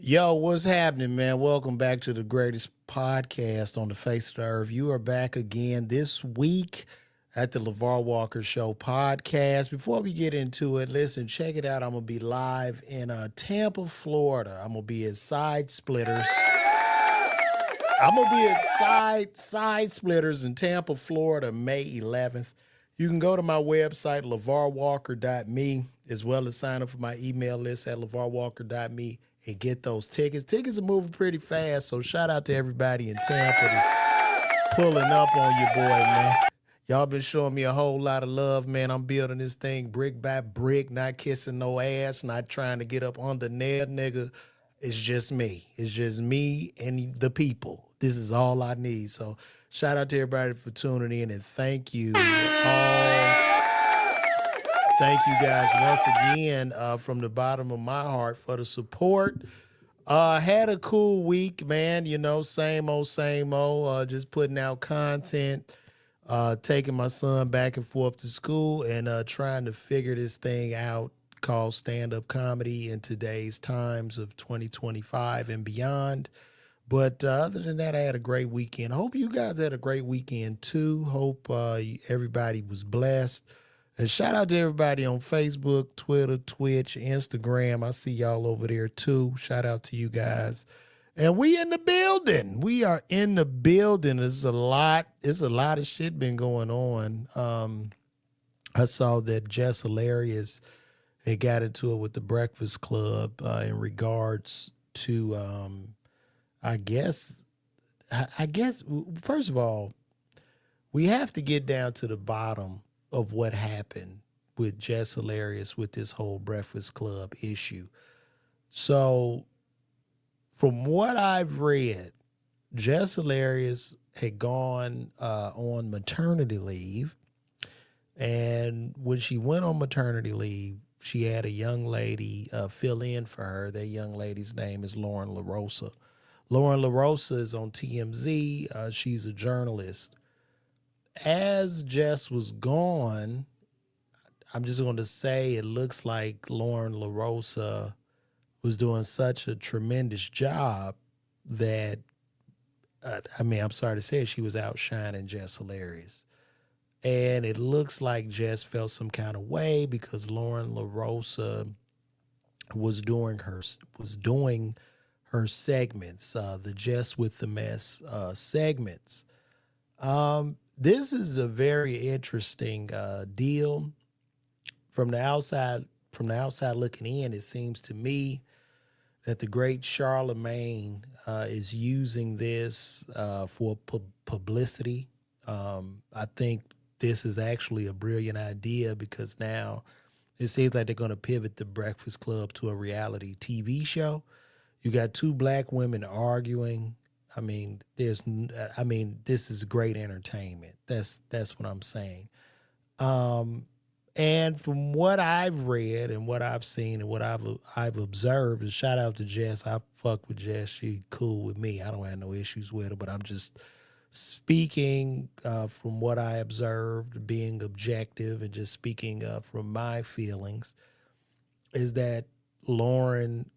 Yo, what's happening, man? Welcome back to the greatest podcast on the face of the earth. You are back again this week at the LeVar Walker Show podcast. Before we get into it, listen, check it out. I'm going to be live in Tampa, Florida. I'm going to be at Side Splitters. I'm going to be at Side Splitters in Tampa, Florida, May 11th. You can go to my website, levarwalker.me, as well as sign up for my email list at levarwalker.me. And get those tickets. Tickets are moving pretty fast, so shout out to everybody in Tampa that's pulling up on your boy, man. Y'all been showing me a whole lot of love, man. I'm building this thing brick by brick, not kissing no ass, not trying to get up under there, nigga. It's just me. It's just me and the people. This is all I need. So shout out to everybody for tuning in, and thank you all. Thank you guys once again from the bottom of my heart for the support. Had a cool week, man. You know, same old, just putting out content, taking my son back and forth to school and trying to figure this thing out called stand-up comedy in today's times of 2025 and beyond. But other than that, I had a great weekend. Hope you guys had a great weekend too. Hope everybody was blessed. And shout out to everybody on Facebook, Twitter, Twitch, Instagram. I see y'all over there too. Shout out to you guys. And we in the building. We are in the building. There's a lot of shit been going on. I saw that Jess Hilarious had got into it with the Breakfast Club in regards to I guess first of all, we have to get down to the bottom of what happened with Jess Hilarious with this whole Breakfast Club issue. So from what I've read, Jess Hilarious had gone on maternity leave. And when she went on maternity leave, she had a young lady fill in for her. That young lady's name is Lauren LaRosa. Lauren LaRosa is on TMZ. She's a journalist. As Jess was gone, I'm just going to say it looks like Lauren LaRosa was doing such a tremendous job that, I'm sorry to say it, she was outshining Jess Hilarious. And it looks like Jess felt some kind of way because Lauren LaRosa was doing her segments, the Jess with the Mess segments. This is a very interesting deal. From the outside looking in, it seems to me that the great Charlemagne is using this for publicity. I think this is actually a brilliant idea because now it seems like they're going to pivot the Breakfast Club to a reality TV show. You got two black women arguing. This is great entertainment. That's what I'm saying. And from what I've read and what I've seen and what I've observed, and shout out to Jess. I fuck with Jess. She cool with me. I don't have no issues with her, but I'm just speaking from what I observed, being objective and just speaking from my feelings, is that Lauren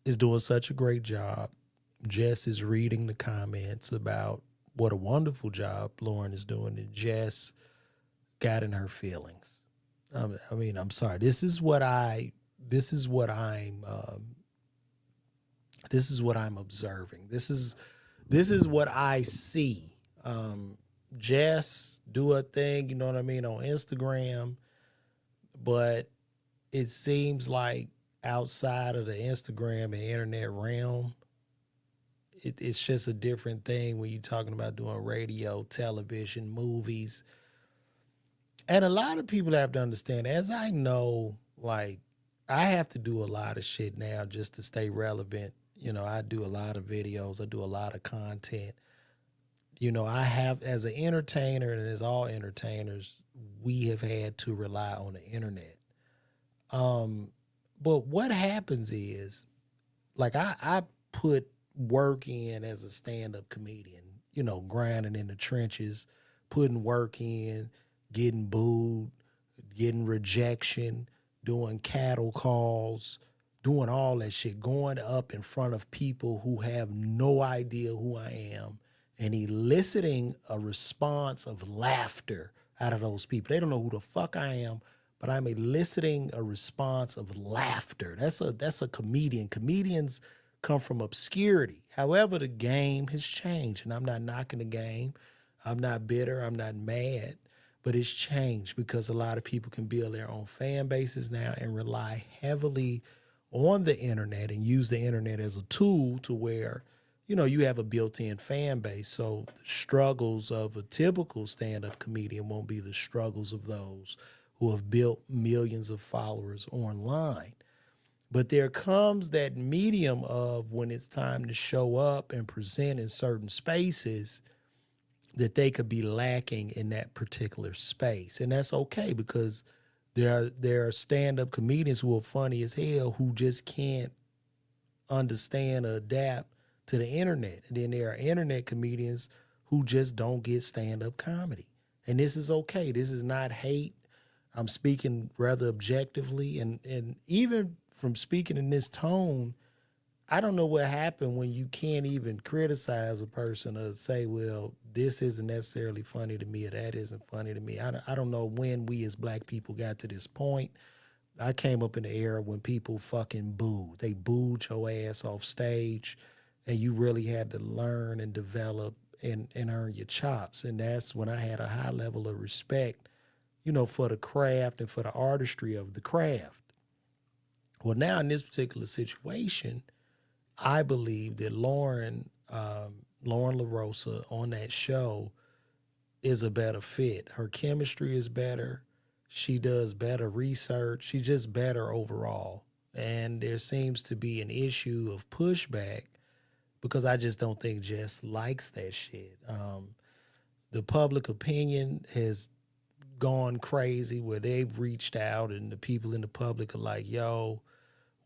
is doing such a great job. Jess is reading the comments about what a wonderful job Lauren is doing, and Jess got in her feelings. I'm sorry. This is what I'm observing. This is what I see. Jess do a thing, you know what I mean, on Instagram, but it seems like outside of the Instagram and internet realm, it's just a different thing when you're talking about doing radio, television, movies. And a lot of people have to understand, as I know, like, I have to do a lot of shit now just to stay relevant. You know, I do a lot of videos. I do a lot of content. You know, I have, as an entertainer and as all entertainers, we have had to rely on the internet. But what happens is, like, I put work in as a stand-up comedian, you know, grinding in the trenches, putting work in, getting booed, getting rejection, doing cattle calls, doing all that shit, going up in front of people who have no idea who I am and eliciting a response of laughter out of those people. They don't know who the fuck I am, but I'm eliciting a response of laughter. That's a comedian. Comedians come from obscurity. However, the game has changed, and I'm not knocking the game. I'm not bitter. I'm not mad, but it's changed because a lot of people can build their own fan bases now and rely heavily on the internet and use the internet as a tool to where, you have a built-in fan base. So the struggles of a typical stand-up comedian won't be the struggles of those who have built millions of followers online. But there comes that medium of when it's time to show up and present in certain spaces that they could be lacking in that particular space. And that's okay because there are stand-up comedians who are funny as hell who just can't understand or adapt to the internet. And then there are internet comedians who just don't get stand-up comedy. And this is okay. This is not hate. I'm speaking rather objectively. And even from speaking in this tone, I don't know what happened when you can't even criticize a person or say, well, this isn't necessarily funny to me or that isn't funny to me. I don't know when we as black people got to this point. I came up in the era when people fucking booed. They booed your ass off stage, and you really had to learn and develop and earn your chops. And that's when I had a high level of respect, for the craft and for the artistry of the craft. Well, now in this particular situation, I believe that Lauren LaRosa on that show is a better fit. Her chemistry is better. She does better research. She's just better overall. And there seems to be an issue of pushback because I just don't think Jess likes that shit. The public opinion has gone crazy where they've reached out and the people in the public are like, yo,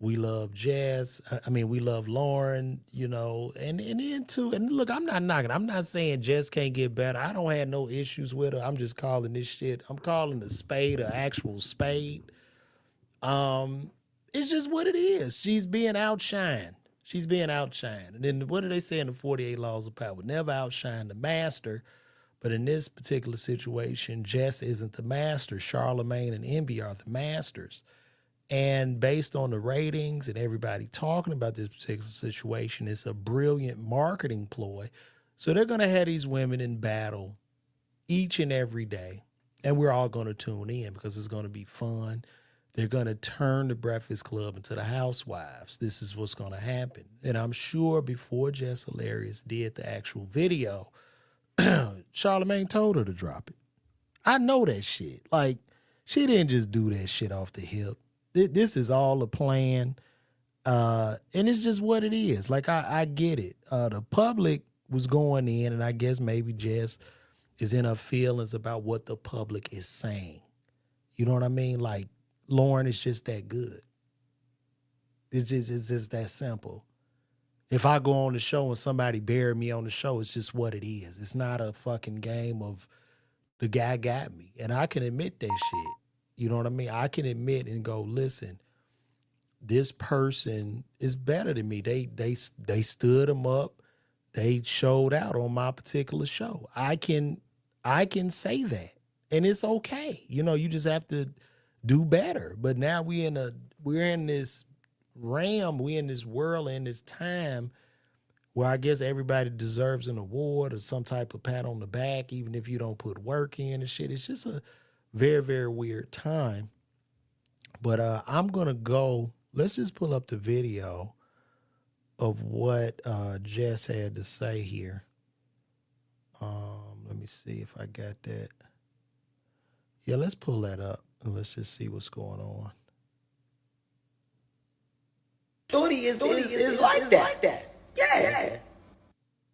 we love Jess. We love Lauren, and look, I'm not knocking. I'm not saying Jess can't get better. I don't have no issues with her. I'm just calling this shit. I'm calling the spade an actual spade. It's just what it is. She's being outshined. And then what do they say in the 48 Laws of Power? Never outshine the master. But in this particular situation, Jess isn't the master. Charlemagne and Envy are the masters. And based on the ratings and everybody talking about this particular situation, it's a brilliant marketing ploy. So they're going to have these women in battle each and every day. And we're all going to tune in because it's going to be fun. They're going to turn the Breakfast Club into the Housewives. This is what's going to happen. And I'm sure before Jess Hilarious did the actual video, Charlemagne told her to drop it. I know that shit. Like, she didn't just do that shit off the hip. This is all a plan, and it's just what it is. Like, I get it. The public was going in, and I guess maybe Jess is in her feelings about what the public is saying. You know what I mean? Like, Lauren is just that good. It's just that simple. If I go on the show and somebody bury me on the show, it's just what it is. It's not a fucking game of the guy got me, and I can admit that shit. You know what I mean? I can admit and go, listen, this person is better than me. They stood him up. They showed out on my particular show. I can say that, and it's okay. You just have to do better. But now we're in this realm, we're in this world, in this time where I guess everybody deserves an award or some type of pat on the back, even if you don't put work in and shit. It's just a very, very weird time. But I'm going to go, let's just pull up the video of what Jess had to say here. Let me see if I got that. Yeah, let's pull that up and let's just see what's going on. Shorty is like that. Yeah.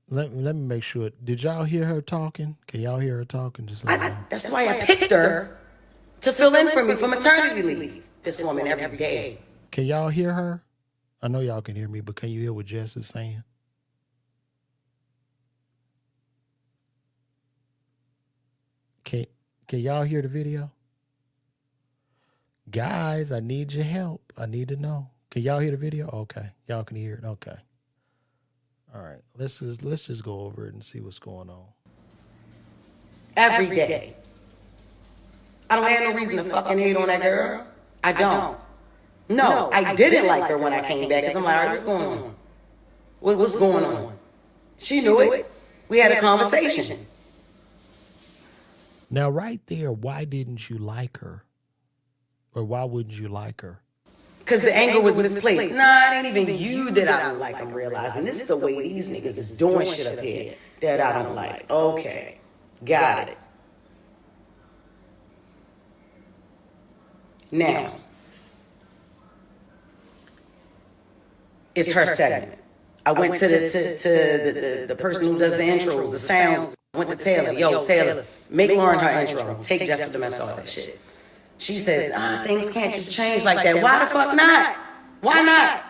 Let me make sure. Did y'all hear her talking? Can y'all hear her talking? Just let me know. That's why I picked her to fill in for me for maternity leave. This woman every day. Can y'all hear her? I know y'all can hear me, but can you hear what Jess is saying? Can y'all hear the video? Guys, I need your help. I need to know. Can y'all hear the video? Okay. Y'all can hear it. Okay. All right. Let's just go over it and see what's going on. Every day. I don't have no reason to fucking hate on that girl. I don't. No, I didn't like her when I came back because I'm like, all right, what's going on? What's going on? She knew it. We had a conversation. Now, right there, why didn't you like her? Or why wouldn't you like her? Because the anger was misplaced. Nah, it ain't even you that I don't like. I'm realizing this is the way these niggas is doing shit up here that I don't like. Okay, got it. Now, it's her segment. I went to the person who does the intros, the sounds. I went to Taylor. Yo, Taylor, make Lauren her intro. Take Jess with the mess all that shit. She says, things can't just change like that. Why the fuck not? Why not?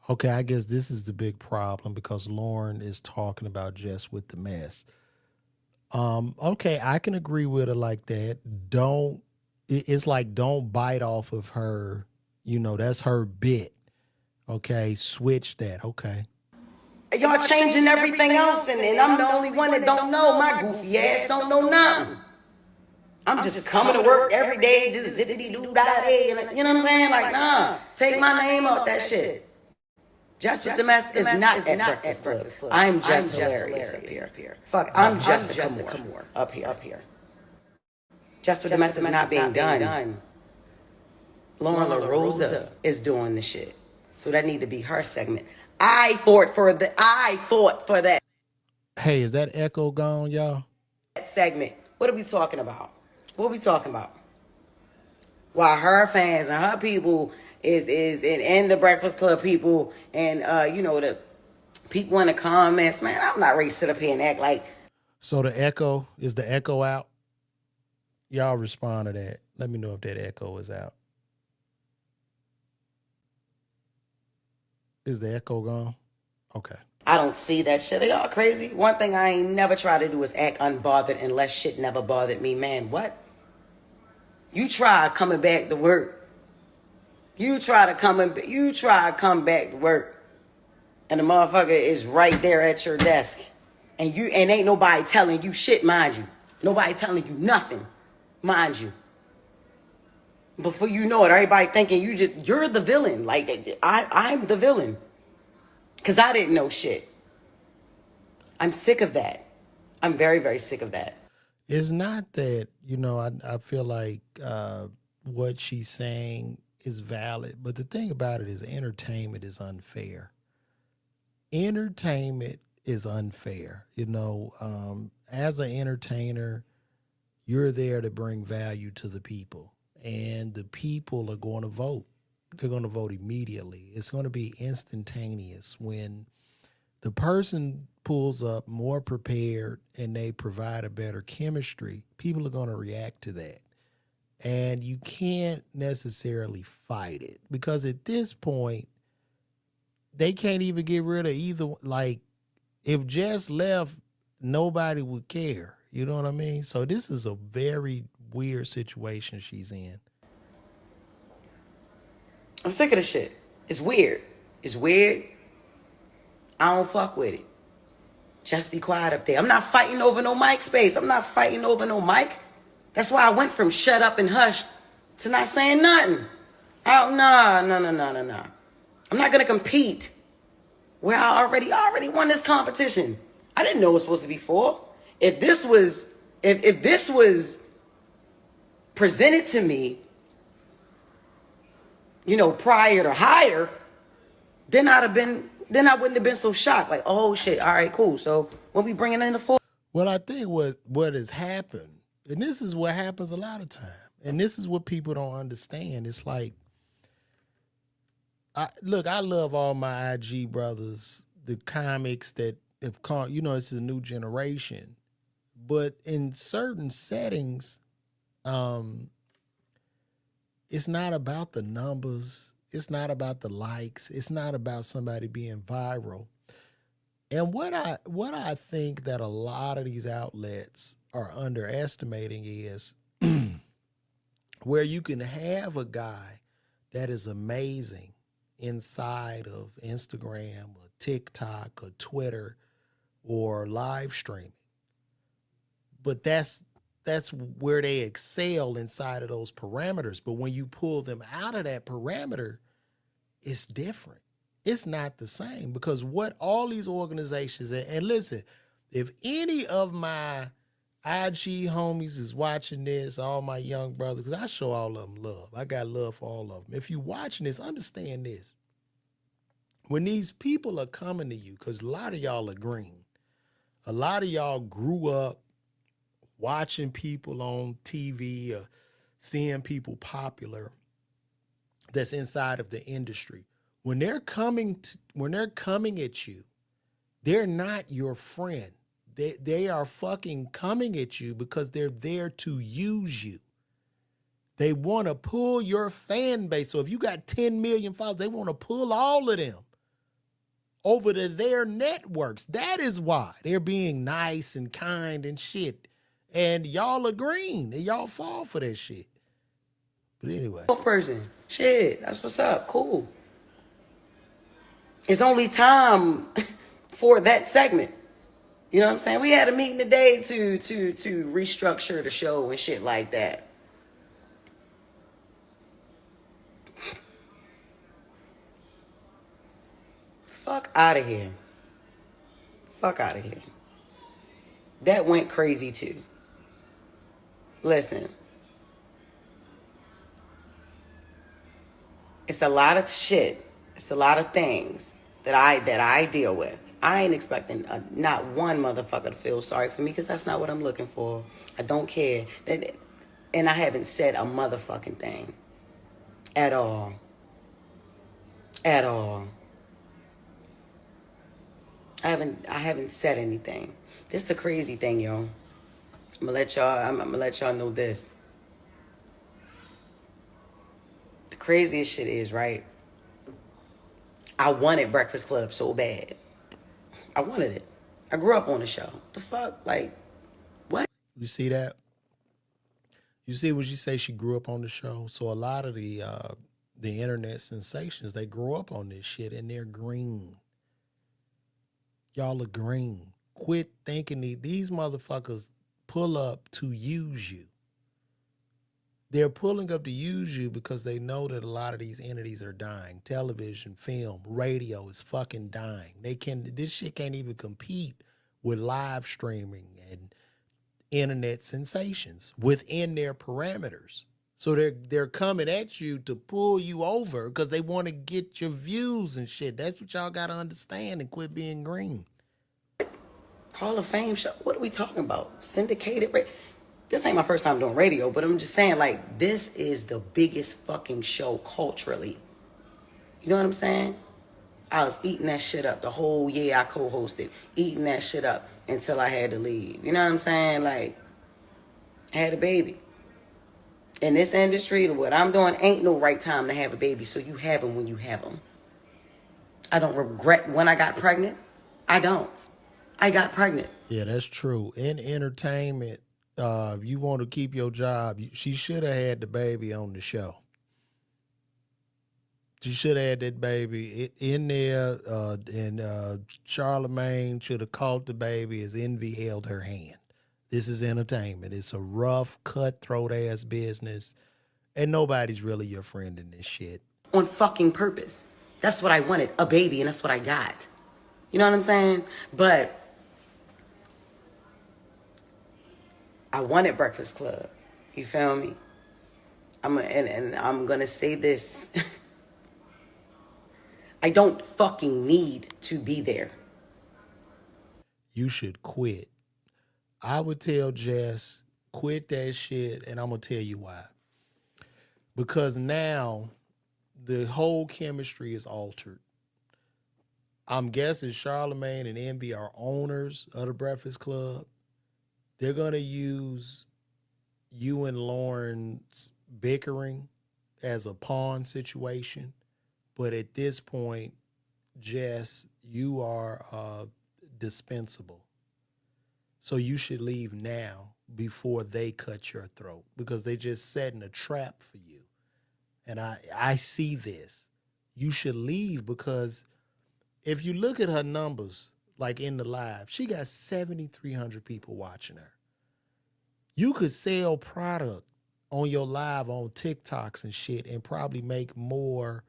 Okay, I guess this is the big problem because Lauren is talking about Jess with the mess. Okay, I can agree with her like that. It's like don't bite off of her. You know, that's her bit. Okay, switch that. Okay. Y'all changing everything else, and I'm the only one that don't know. My goofy ass don't know nothing. I'm just coming to work every day, just zippity-doo-dah-day, and you know what I'm saying? Like, nah, take my name off that shit. Jess with the mess is not at Breakfast Club. I'm Jess Hilarious up here. Fuck, I'm Jessica Moore up here. Jess with the mess is not being done. Lauren LaRosa is doing the shit. So that need to be her segment. I fought for that. Hey, is that echo gone, y'all? That segment. What are we talking about? While her fans and her people and the Breakfast Club people and the people in the comments, man, I'm not ready to sit up here and act like. So the echo out? Y'all respond to that. Let me know if that echo is out. Is the echo gone? Okay. I don't see that shit. Are y'all crazy? One thing I ain't never try to do is act unbothered unless shit never bothered me. Man, what? You try coming back to work. You try to come back to work. And the motherfucker is right there at your desk. And ain't nobody telling you shit, mind you. Nobody telling you nothing, mind you. Before you know it, everybody thinking you're the villain. Like, I'm the villain. Because I didn't know shit. I'm sick of that. I'm very, very sick of that. It's not that, I feel like what she's saying is valid. But the thing about it is entertainment is unfair. Entertainment is unfair. As an entertainer, you're there to bring value to the people. And the people are going to vote. They're going to vote immediately. It's going to be instantaneous. When the person pulls up more prepared and they provide a better chemistry, people are going to react to that. And you can't necessarily fight it because at this point, they can't even get rid of either. Like, if Jess left, nobody would care. You know what I mean? So this is a very weird situation she's in. I'm sick of this shit. It's weird. I don't fuck with it. Just be quiet up there. I'm not fighting over no mic space. I'm not fighting over no mic. That's why I went from shut up and hush to not saying nothing. No. I'm not gonna compete where I already won this competition. I didn't know it was supposed to be 4. If this was presented to me, prior to higher, then I wouldn't have been so shocked. Like, oh shit, all right, cool. So when we bringing in the 4? Well, I think what has happened, and this is what happens a lot of time, and this is what people don't understand. It's like, I love all my IG brothers, the comics that have come, it's a new generation. But in certain settings, it's not about the numbers. It's not about the likes. It's not about somebody being viral. And what I think that a lot of these outlets are underestimating is where you can have a guy that is amazing inside of Instagram or TikTok or Twitter or live streaming. But that's where they excel inside of those parameters. But when you pull them out of that parameter, it's different. It's not the same, because what all these organizations, and listen, if any of my IG homies is watching this, all my young brothers, because I show all of them love. I got love for all of them. If you're watching this, understand this. When these people are coming to you, because a lot of y'all are green, a lot of y'all grew up watching people on TV or seeing people popular that's inside of the industry. When they're coming at you, they're not your friend. They are fucking coming at you because they're there to use you. They want to pull your fan base. So if you got 10 million followers, they want to pull all of them over to their networks. That is why they're being nice and kind and shit. And y'all are green and y'all fall for that shit. But anyway. Person. Shit, that's what's up. Cool. It's only time for that segment. You know what I'm saying? We had a meeting today to restructure the show and shit like that. Fuck out of here. Fuck out of here. That went crazy too. Listen. It's a lot of shit. It's a lot of things that I deal with. I ain't expecting not one motherfucker to feel sorry for me, because that's not what I'm looking for. I don't care. And I haven't said a motherfucking thing. At all. At all. I haven't said anything. This is the crazy thing, yo. I'm gonna let y'all know this. The craziest shit is, right? I wanted Breakfast Club so bad. I wanted it. I grew up on the show. The fuck? Like, what? You see that? You see when she say she grew up on the show? So a lot of the internet sensations, they grow up on this shit and they're green. Y'all are green. Quit thinking these motherfuckers pull up to use you. They're pulling up to use you because they know that a lot of these entities are dying. Television, film, radio is fucking dying. This shit can't even compete with live streaming and internet sensations within their parameters. So they're coming at you to pull you over because they want to get your views and shit. That's what y'all got to understand and quit being green. Hall of Fame show. What are we talking about? Syndicated radio. This ain't my first time doing radio, but I'm just saying, like, this is the biggest fucking show culturally. You know what I'm saying? I was eating that shit up the whole year I co-hosted, eating that shit up until I had to leave. You know what I'm saying? Like, I had a baby. In this industry, what I'm doing ain't no right time to have a baby, so you have them when you have them. I don't regret when I got pregnant. I don't. I got pregnant. Yeah, that's true. In entertainment, if you want to keep your job, she should have had the baby on the show. She should have had that baby in there, and Charlemagne should have caught the baby as Envy held her hand. This is entertainment. It's a rough, cutthroat-ass business, and nobody's really your friend in this shit. On fucking purpose. That's what I wanted, a baby, and that's what I got. You know what I'm saying? But I wanted Breakfast Club. You feel me? And I'm gonna say this. I don't fucking need to be there. You should quit. I would tell Jess, quit that shit, and I'm gonna tell you why. Because now the whole chemistry is altered. I'm guessing Charlemagne and Envy are owners of the Breakfast Club. They're going to use you and Lauren's bickering as a pawn situation. But at this point, Jess, you are dispensable. So you should leave now before they cut your throat, because they just setting a trap for you. And I see this. you should leave, because if you look at her numbers, like in the live, she got 7,300 people watching her. You could sell product on your live on TikToks and shit and probably make more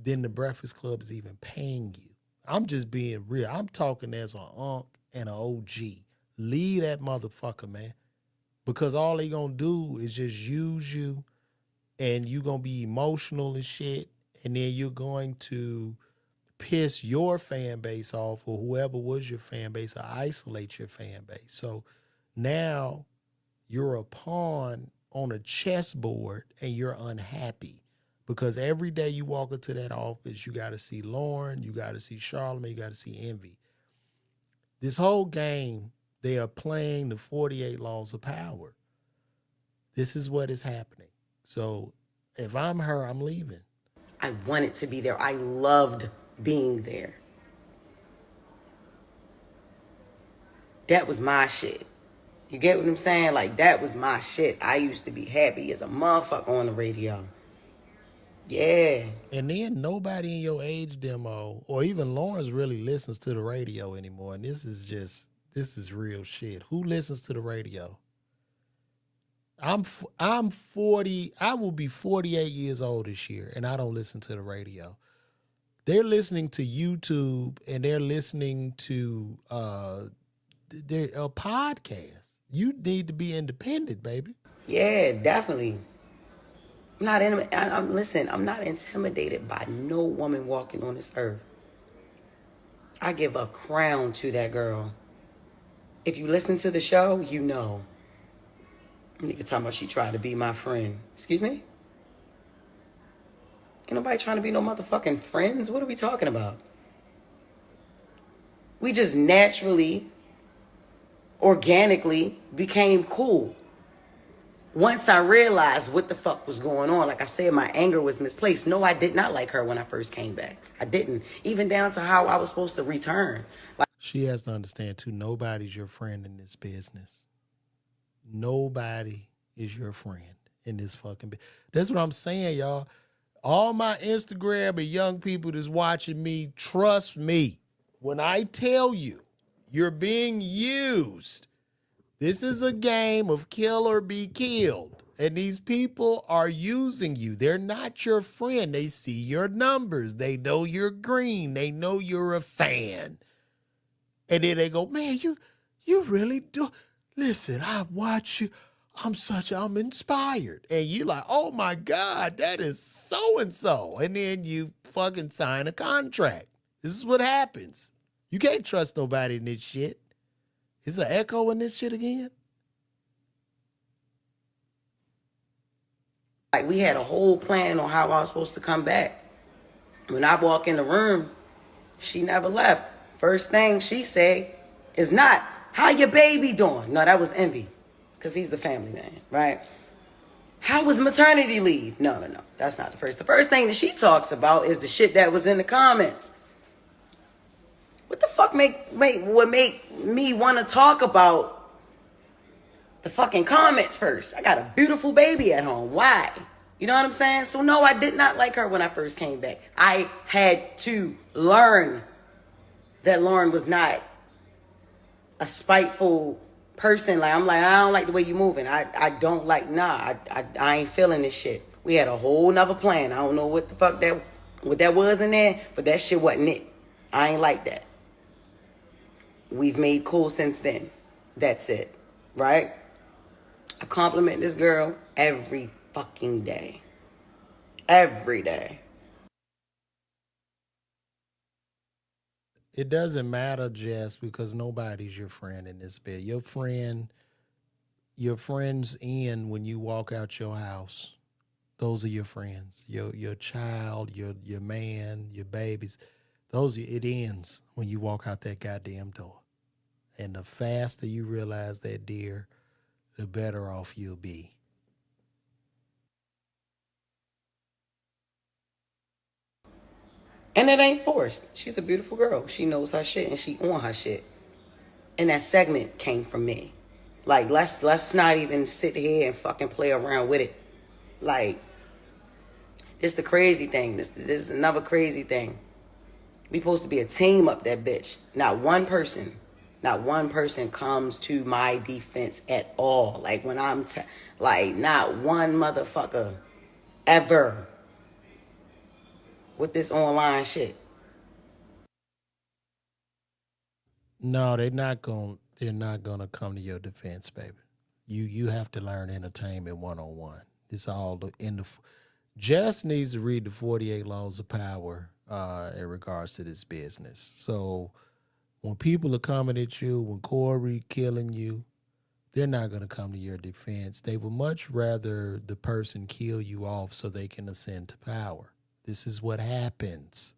than the Breakfast Club is even paying you. I'm just being real. I'm talking as an unk and an OG. Leave that motherfucker, man. Because all they gonna do is just use you, and you gonna be emotional and shit, and then you're going to piss your fan base off, or whoever was your fan base, or isolate your fan base. So now you're a pawn on a chessboard and you're unhappy, because every day you walk into that office, you got to see Lauren, you got to see Charlamagne, you got to see Envy. This whole game, they are playing the 48 laws of power. This is what is happening. So if I'm her, I'm leaving. I wanted to be there. I loved being there. That was my shit. You get what I'm saying? Like, that was my shit. I used to be happy as a motherfucker on the radio. Yeah. And then nobody in your age demo or even Lawrence really listens to the radio anymore. And this is real shit. Who listens to the radio? I'm 40. I will be 48 years old this year, and I don't listen to the radio. They're listening to YouTube, and they're listening to their podcast. You need to be independent, baby. Yeah, definitely. Listen, I'm not intimidated by no woman walking on this earth. I give a crown to that girl. If you listen to the show, you know. Nigga talking about she tried to be my friend. Excuse me? Ain't nobody trying to be no motherfucking friends. What are we talking about? We just naturally, organically became cool. Once I realized what the fuck was going on, like I said, my anger was misplaced. No, I did not like her when I first came back. I didn't. Even down to how I was supposed to return. Like, she has to understand, too, nobody's your friend in this business. Nobody is your friend in this fucking business. That's what I'm saying, y'all. All my Instagram and young people that's watching me, trust me. When I tell you you're being used, this is a game of kill or be killed. And these people are using you. They're not your friend. They see your numbers. They know you're green. They know you're a fan. And then they go, man, you really do. Listen, I watch you. I'm inspired. And you like, oh my God, that is so-and-so. And then you fucking sign a contract. This is what happens. You can't trust nobody in this shit. Is there an echo in this shit again? Like, we had a whole plan on how I was supposed to come back. When I walk in the room, she never left. First thing she said is not, how your baby doing? No, that was Envy, because he's the family man, right? How was maternity leave? No, that's not the first. The first thing that she talks about is the shit that was in the comments. What the fuck would make me want to talk about the fucking comments first? I got a beautiful baby at home. Why? You know what I'm saying? So no, I did not like her when I first came back. I had to learn that Lauren was not a spiteful person. Like, I'm like, I don't like the way you moving. I don't like, I ain't feeling this shit. We had a whole nother plan. I don't know what the fuck what that was in there, but that shit wasn't it. I ain't like that. We've made cool since then. That's it. Right? I compliment this girl every fucking day. Every day. It doesn't matter, Jess, because nobody's your friend in this bed. Your friends end when you walk out your house. Those are your friends. Your child, your man, your babies. It ends when you walk out that goddamn door. And the faster you realize that, dear, the better off you'll be. And it ain't forced. She's a beautiful girl. She knows her shit and she on her shit. And that segment came from me. Like, let's not even sit here and fucking play around with it. Like, This the crazy thing. This is another crazy thing. We supposed to be a team up that bitch. Not one person comes to my defense at all. Like when I'm, like not one motherfucker ever with this online shit. No, they're not gonna come to your defense, baby. You have to learn entertainment 101. It's all in the Jess needs to read the 48 laws of power in regards to this business. So when people are coming at you, when Corey killing you, they're not going to come to your defense. They would much rather the person kill you off so they can ascend to power. This is what happens.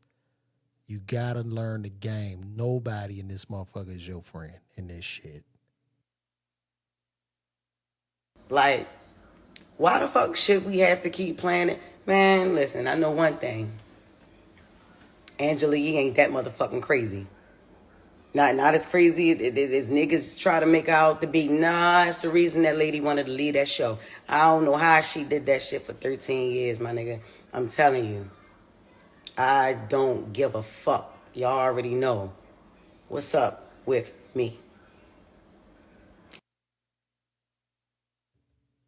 You got to learn the game. Nobody in this motherfucker is your friend in this shit. Like, why the fuck should we have to keep playing it? Man, listen, I know one thing. Angela Yee ain't that motherfucking crazy. Not as crazy as niggas try to make out to be. Nah, it's the reason that lady wanted to leave that show. I don't know how she did that shit for 13 years, my nigga. I'm telling you. I don't give a fuck. Y'all already know what's up with me.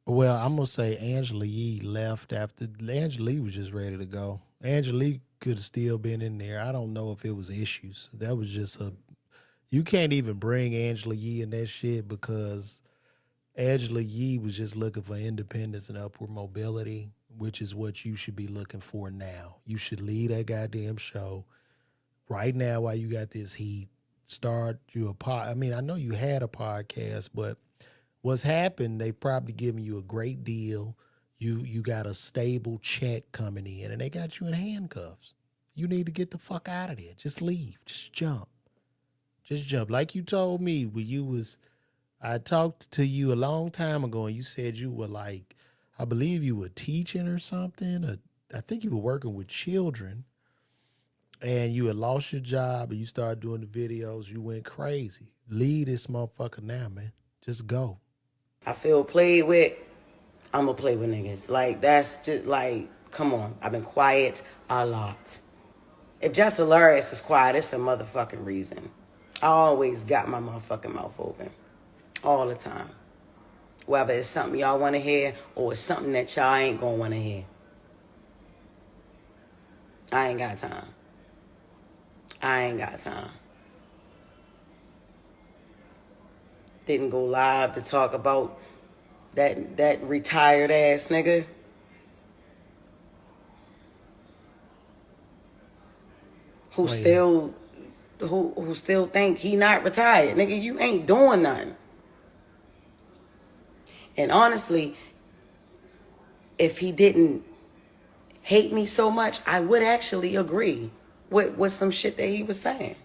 Well, I'm going to say Angela Yee left after. Angela Yee was just ready to go. Angela Yee could have still been in there. I don't know if it was issues. That was just a... You can't even bring Angela Yee in that shit because Angela Yee was just looking for independence and upward mobility, which is what you should be looking for now. You should leave that goddamn show right now while you got this heat. Start you a pod. I mean, I know you had a podcast, but what's happened, they probably giving you a great deal. You got a stable check coming in, and they got you in handcuffs. You need to get the fuck out of there. Just leave. Just jump. Just jump. Like you told me when you was, I talked to you a long time ago and you said you were like, I believe you were teaching or something. Or I think you were working with children and you had lost your job and you started doing the videos. You went crazy. Leave this motherfucker now, man. Just go. I feel played with. I'm going to play with niggas. Like, that's just like, come on. I've been quiet a lot. If Jess Hilarious is quiet, it's a motherfucking reason. I always got my motherfucking mouth open. All the time. Whether it's something y'all want to hear or it's something that y'all ain't going to want to hear. I ain't got time. I ain't got time. Didn't go live to talk about that retired ass nigga. Who still think he not retired. Nigga, you ain't doing nothing. And honestly, if he didn't hate me so much, I would actually agree with some shit that he was saying.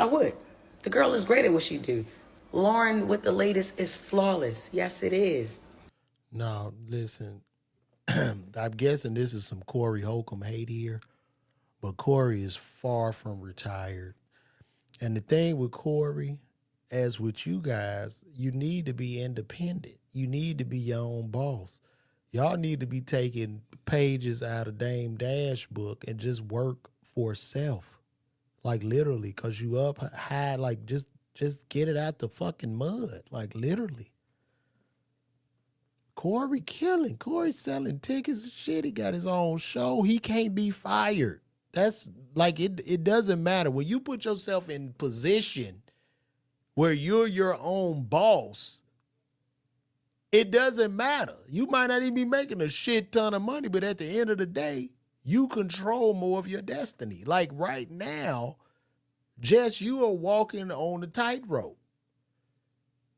I would. The girl is great at what she do. Lauren with the latest is flawless. Yes, it is. No, listen. I'm guessing this is some Corey Holcomb hate here, but Corey is far from retired. And the thing with Corey, as with you guys, you need to be independent. You need to be your own boss. Y'all need to be taking pages out of Dame Dash book and just work for self. Like literally, because you up high, like just get it out the fucking mud. Like literally. Corey killing. Corey selling tickets and shit. He got his own show. He can't be fired. That's like it doesn't matter. When you put yourself in position where you're your own boss, it doesn't matter. You might not even be making a shit ton of money, but at the end of the day, you control more of your destiny. Like right now, Jess, you are walking on a tightrope.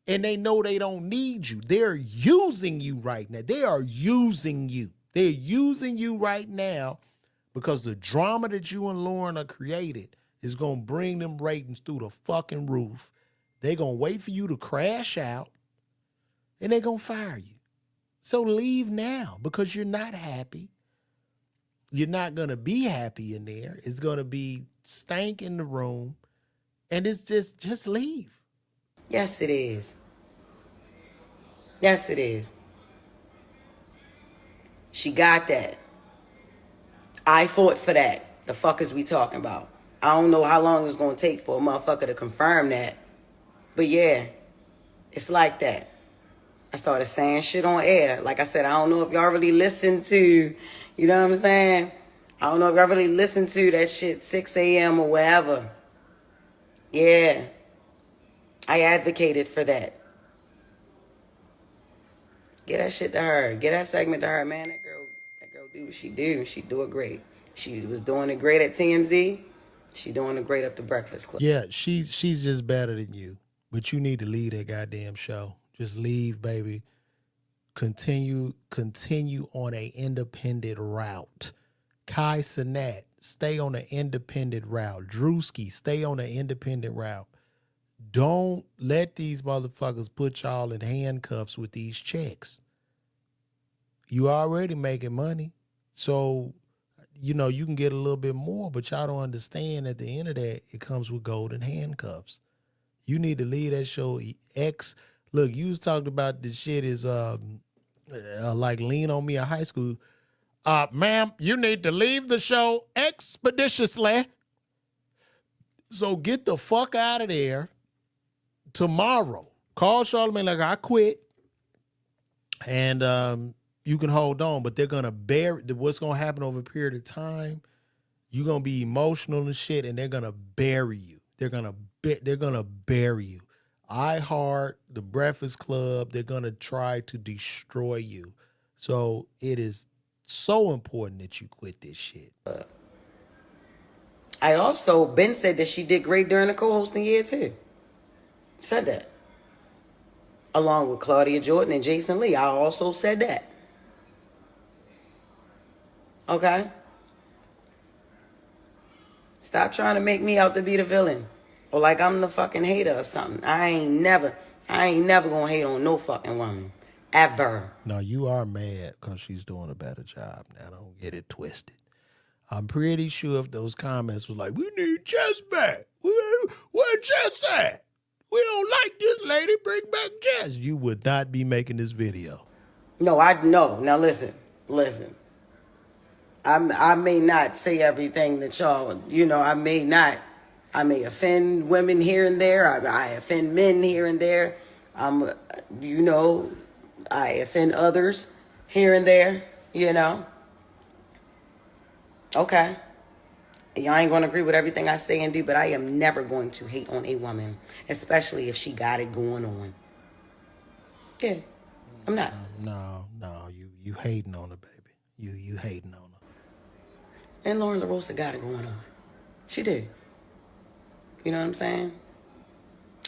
And they know they don't need you. They're using you right now. They are using you. They're using you right now because the drama that you and Lauren are created is going to bring them ratings through the fucking roof. They're going to wait for you to crash out and they're going to fire you. So leave now because you're not happy. You're not going to be happy in there. It's going to be stank in the room. And it's just leave. Yes, it is. Yes, it is. She got that. I fought for that. The fuck is we talking about? I don't know how long it's gonna take for a motherfucker to confirm that. But yeah, it's like that. I started saying shit on air. Like I said, I don't know if y'all really listen to, you know what I'm saying? I don't know if y'all really listen to that shit 6 a.m. or wherever. Yeah. I advocated for that. Get that shit to her. Get that segment to her, man. That girl do what she do. She do it great. She was doing it great at TMZ. She doing it great at the Breakfast Club. Yeah, she's just better than you. But you need to leave that goddamn show. Just leave, baby. Continue on a independent route. Kai Cenat, stay on an independent route. Drewski, stay on an independent route. Don't let these motherfuckers put y'all in handcuffs with these checks. You already making money. So, you know, you can get a little bit more, but y'all don't understand at the end of that, it comes with golden handcuffs. You need to leave that show. Look, you was talking about the shit is like Lean on Me in high school. Ma'am, you need to leave the show expeditiously. So get the fuck out of there tomorrow. Call Charlamagne like I quit. And you can hold on, but they're going to bury what's going to happen over a period of time. You're going to be emotional and shit, and they're going to bury you. They're going to bury you. iHeart, The Breakfast Club, they're going to try to destroy you. So it is so important that you quit this shit. I also, Ben said that she did great during the co-hosting year too. Said that. Along with Claudia Jordan and Jason Lee. I also said that. Okay? Stop trying to make me out to be the villain. Or like I'm the fucking hater or something. I ain't never gonna hate on no fucking woman. Ever. No, you are mad because she's doing a better job. Now, don't get it twisted. I'm pretty sure if those comments was like, we need Jess back. Where Jess at? We don't like this lady. Bring back Jess. You would not be making this video. No. Now listen. I may not say everything that y'all, I may offend women here and there. I offend men here and there. I offend others here and there, Okay. Y'all ain't going to agree with everything I say and do, but I am never going to hate on a woman, especially if she got it going on. Yeah, I'm not. No, you hating on her, baby. You hating on her. And Lauren LaRosa got it going on. She did. You know what I'm saying?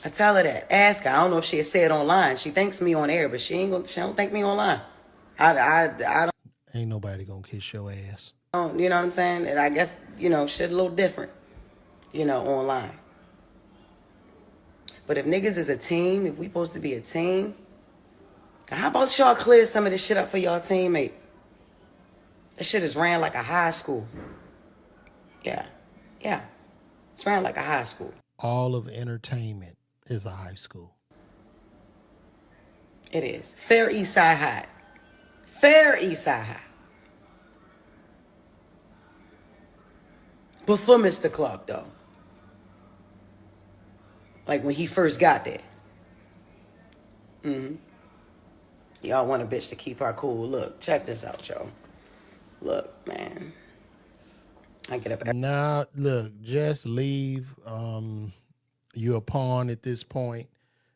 I tell her that. Ask her. I don't know if she'll say it online. She thanks me on air, but she don't thank me online. I don't. Ain't nobody gonna kiss your ass. You know what I'm saying? And I guess, shit a little different, online. But if niggas is a team, if we supposed to be a team, how about y'all clear some of this shit up for y'all teammate? That shit is ran like a high school. Yeah. It's ran like a high school. All of entertainment is a high school. It is. Fair East Side High. Fair East Side High. Before Mr. Clark, though. Like when he first got there. Y'all want a bitch to keep her cool. Look, check this out, y'all. Look, man. I get up. Nah, look, just leave. You're a pawn at this point.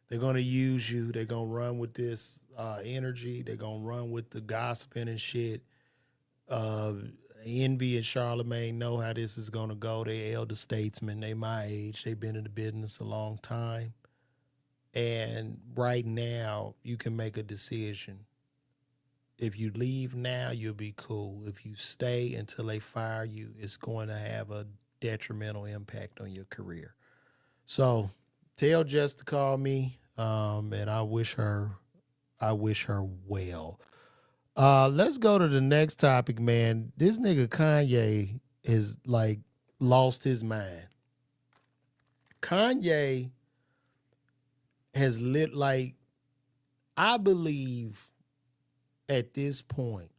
They're going to use you. They're going to run with this energy. They're going to run with the gossiping and shit. Envy and Charlamagne know how this is going to go. They elder statesmen. They my age. They've been in the business a long time. And right now, you can make a decision. If you leave now, you'll be cool. If you stay until they fire you, it's going to have a detrimental impact on your career. So tell Jess to call me, and I wish her well. Let's go to the next topic, man. This nigga Kanye is like lost his mind. Kanye has I believe at this point,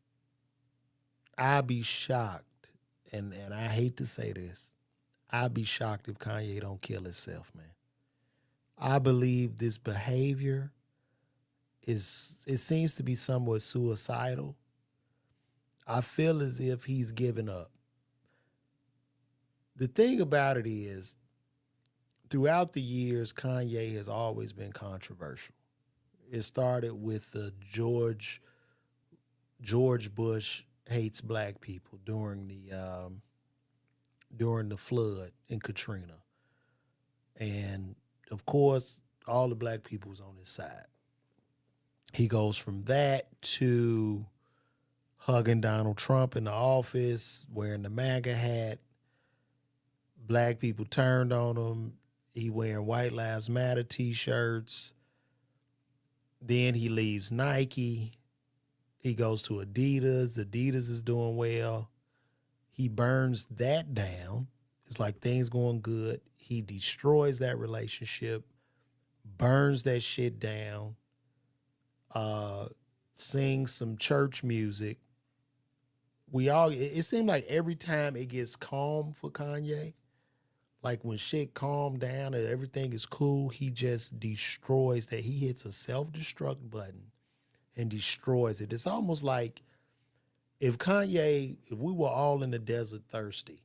I'd be shocked and I hate to say this, I'd be shocked if Kanye don't kill himself, man. I believe this behavior it seems to be somewhat suicidal. I feel as if he's given up. The thing about it is, throughout the years, Kanye has always been controversial. It started with the George Bush hates black people during the flood in Katrina, and of course, all the black people was on his side. He goes from that to hugging Donald Trump in the office, wearing the MAGA hat. Black people turned on him. He wearing White Lives Matter t-shirts. Then he leaves Nike. He goes to Adidas. Adidas is doing well. He burns that down. It's like things going good. He destroys that relationship, burns that shit down, sings some church music. It seemed like every time it gets calm for Kanye, like when shit calmed down and everything is cool, he just destroys that. He hits a self-destruct button and destroys it. It's almost like if we were all in the desert thirsty,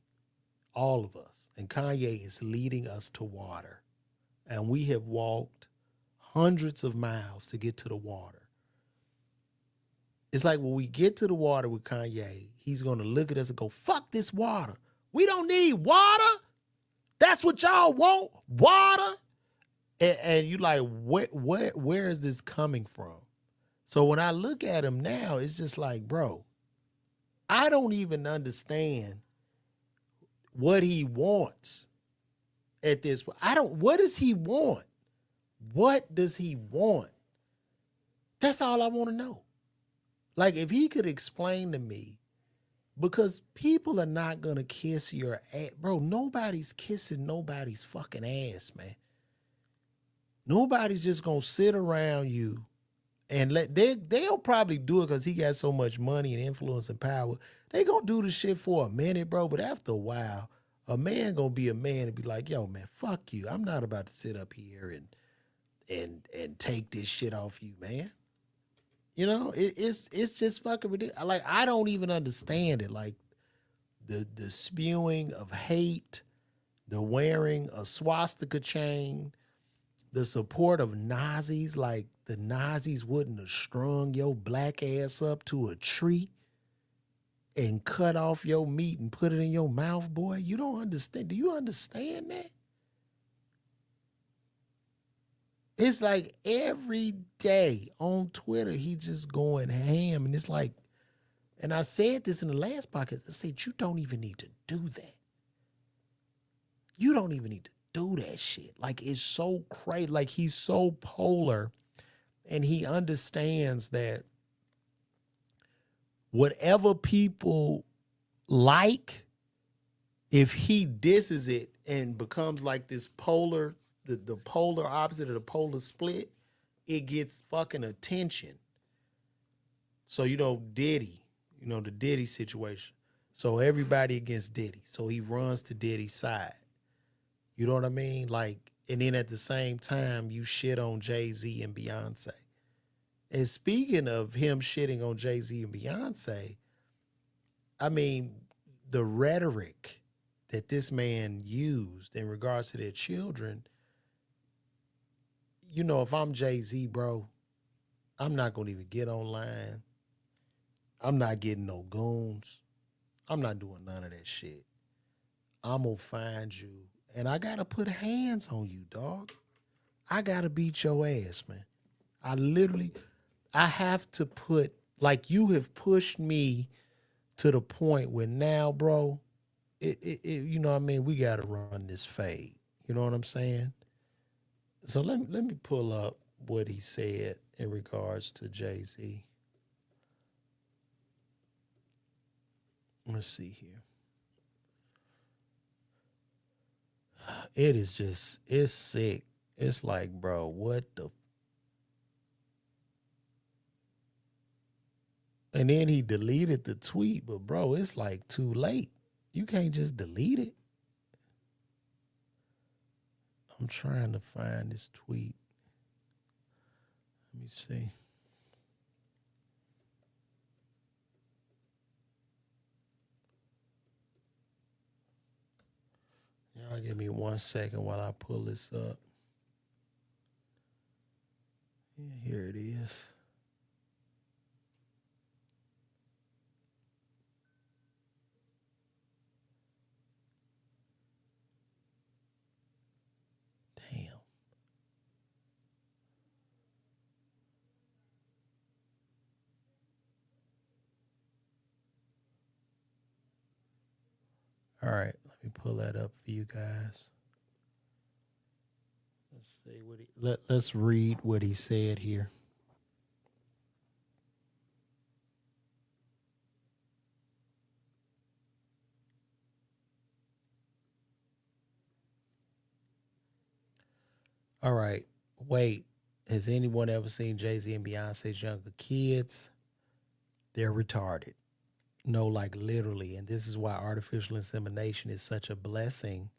all of us, and Kanye is leading us to water, and we have walked hundreds of miles to get to the water. It's like when we get to the water with Kanye, he's going to look at us and go, fuck this water. We don't need water. That's what y'all want, water. And you like, where is this coming from? So when I look at him now, it's just like, bro, I don't even understand what he wants at this. What does he want? What does he want? That's all I want to know. Like, if he could explain to me, because people are not going to kiss your ass. Bro, nobody's kissing nobody's fucking ass, man. Nobody's just going to sit around you and they'll probably do it because he got so much money and influence and power. They going to do the shit for a minute, bro. But after a while, a man going to be a man and be like, yo, man, fuck you. I'm not about to sit up here and take this shit off you, man. You know, it's just fucking ridiculous. Like, I don't even understand it. Like, the spewing of hate, the wearing a swastika chain, the support of Nazis. Like, the Nazis wouldn't have strung your black ass up to a tree and cut off your meat and put it in your mouth, boy. You don't understand. Do you understand that? It's like every day on Twitter, he just going ham. And it's like, and I said this in the last podcast, I said, you don't even need to do that. You don't even need to do that shit. Like, it's so crazy. Like, he's so polar, and he understands that whatever people like, if he disses it and becomes like this polar, the polar opposite of the polar split, it gets fucking attention. So, Diddy, the Diddy situation. So everybody against Diddy. So he runs to Diddy's side. You know what I mean? Like, and then at the same time, you shit on Jay-Z and Beyonce. And speaking of him shitting on Jay-Z and Beyonce, I mean, the rhetoric that this man used in regards to their children, if I'm Jay-Z, bro, I'm not going to even get online. I'm not getting no goons. I'm not doing none of that shit. I'm going to find you, and I got to put hands on you, dog. I got to beat your ass, man. I have to put, like, you have pushed me to the point where now, bro, you know what I mean? We got to run this fade. You know what I'm saying? So let me pull up what he said in regards to Jay-Z. Let's see here. It's sick. It's like, bro, what the? And then he deleted the tweet, but bro, it's like too late. You can't just delete it. I'm trying to find this tweet. Let me see. Y'all give me 1 second while I pull this up. Yeah, here it is. Damn. All right, let me pull that up for you guys. Let's see what let's read what he said here. All right. Wait, has anyone ever seen Jay-Z and Beyonce's younger kids? They're retarded. No, like literally. And this is why artificial insemination is such a blessing.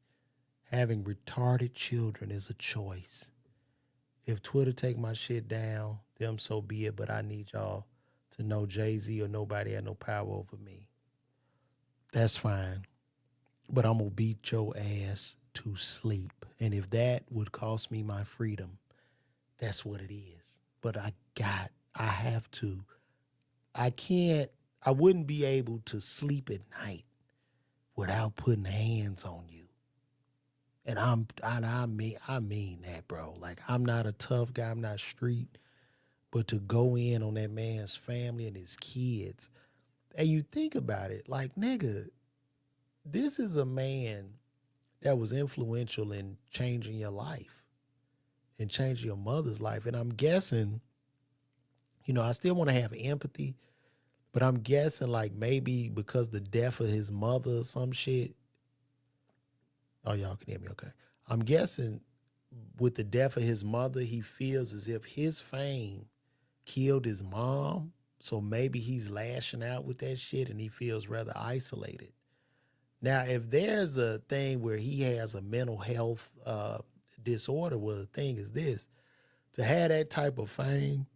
Having retarded children is a choice. If Twitter take my shit down, them so be it. But I need y'all to know Jay-Z or nobody had no power over me. That's fine. But I'm going to beat your ass to sleep. And if that would cost me my freedom, that's what it is. But I have to. I wouldn't be able to sleep at night without putting hands on you. And I mean that, bro. Like, I'm not a tough guy, I'm not street, but to go in on that man's family and his kids, and you think about it, like, nigga, this is a man that was influential in changing your life and changing your mother's life. And I'm guessing, I still want to have empathy, but I'm guessing like maybe because the death of his mother or some shit. Oh, y'all can hear me okay. I'm guessing with the death of his mother, he feels as if his fame killed his mom. So maybe he's lashing out with that shit and he feels rather isolated. Now, if there's a thing where he has a mental health disorder, well, the thing is this: to have that type of fame,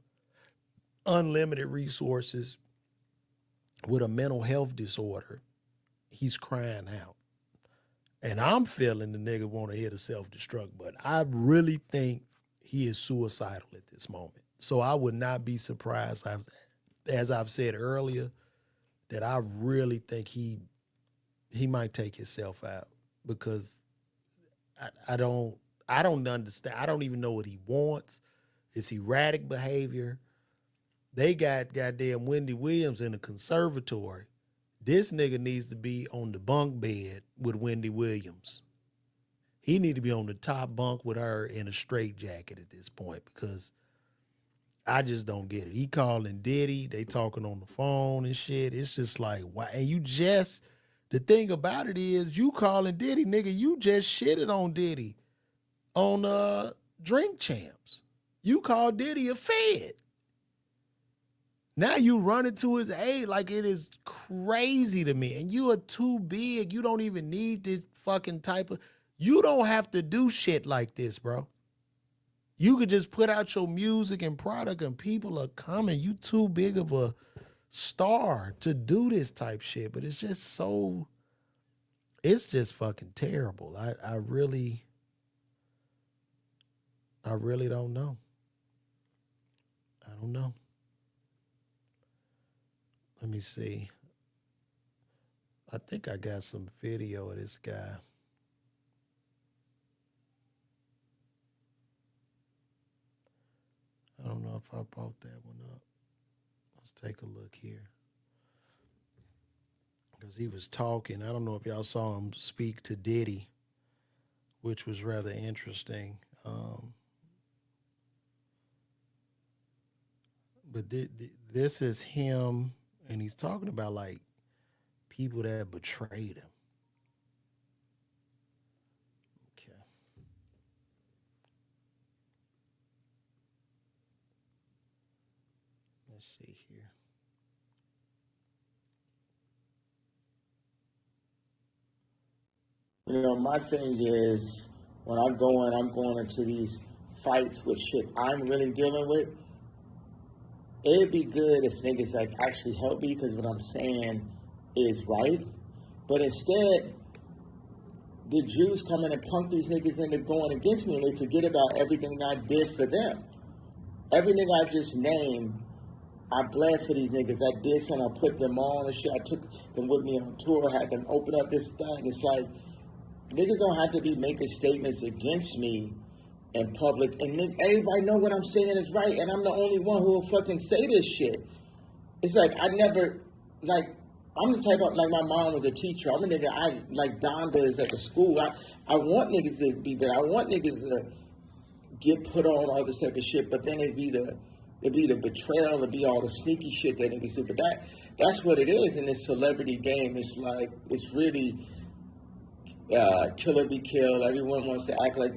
unlimited resources with a mental health disorder, he's crying out. And I'm feeling the nigga want to hit a self-destruct button. I really think he is suicidal at this moment. So I would not be surprised, as I've said earlier, that I really think he might take himself out because I don't understand. I don't even know what he wants. It's erratic behavior. They got goddamn Wendy Williams in the conservatory. This nigga needs to be on the bunk bed with Wendy Williams. He need to be on the top bunk with her in a straitjacket at this point because I just don't get it. He calling Diddy, they talking on the phone and shit. It's just like, why? And the thing about it is you calling Diddy, nigga, you just shitted on Diddy on Drink Champs. You called Diddy a fed. Now you running to his aid like it is crazy to me. And you are too big. You don't even need this fucking type of... You don't have to do shit like this, bro. You could just put out your music and product and people are coming. You too big of a star to do this type shit. But it's just so... It's just fucking terrible. I really don't know. I don't know. Let me see. I think I got some video of this guy. I don't know if I brought that one up. Let's take a look here. Because he was talking. I don't know if y'all saw him speak to Diddy, which was rather interesting. But this is him, and he's talking about like people that betrayed him. Okay. Let's see here. My thing is when I'm going into these fights with shit I'm really dealing with. It'd be good if niggas like actually help me because what I'm saying is right. But instead, the Jews come in and punk these niggas into going against me and they forget about everything I did for them. Every nigga I just named, I bled for these niggas. I did something, I put them on and shit. I took them with me on tour, had them open up this thing. It's like, niggas don't have to be making statements against me in public. And everybody know what I'm saying is right. And I'm the only one who will fucking say this shit. It's like, I'm the type of, like my mom was a teacher. I'm a nigga, like Donda is at the school. I want niggas to be there. I want niggas to get put on all this type of shit, but then it'd be the betrayal, it'd be all the sneaky shit that niggas do. But that's what it is in this celebrity game. It's like, it's really kill or be killed. Everyone wants to act like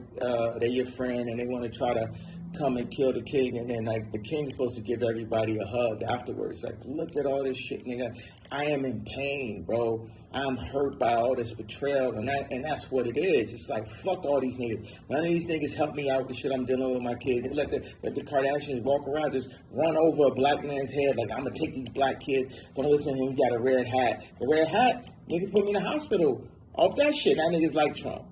they're your friend and they want to try to come and kill the king, and then like the king's supposed to give everybody a hug afterwards. Like, look at all this shit, nigga. I am in pain, bro. I'm hurt by all this betrayal, and that's what it is. It's like, fuck all these niggas. None of these niggas help me out with the shit I'm dealing with my kids. Let the Kardashians walk around, just run over a black man's head like, I'm gonna take these black kids. Don't listen to him, he got a red hat. The red hat, nigga put me in the hospital. Off that shit, that niggas like Trump.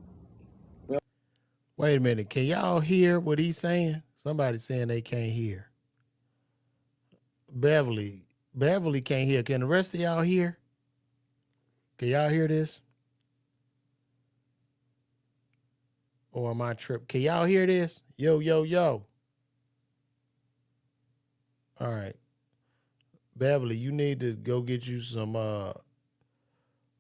Wait a minute, can y'all hear what he's saying? Somebody's saying they can't hear. Beverly can't hear. Can the rest of y'all hear? Can y'all hear this? Or am I tripping? Can y'all hear this? Yo, yo, yo. All right. Beverly, you need to go get you some,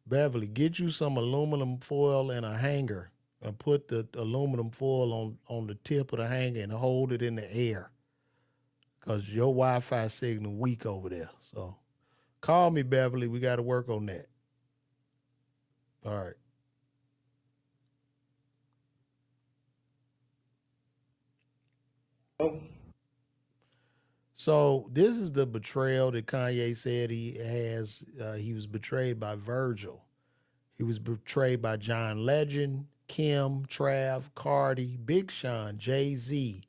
get you some aluminum foil and a hanger and put the aluminum foil on the tip of the hanger and hold it in the air. Because your Wi-Fi signal weak over there. So call me, Beverly. We got to work on that. All right. So this is the betrayal that Kanye said he has. He was betrayed by Virgil. He was betrayed by John Legend, Kim, Trav, Cardi, Big Sean, Jay-Z,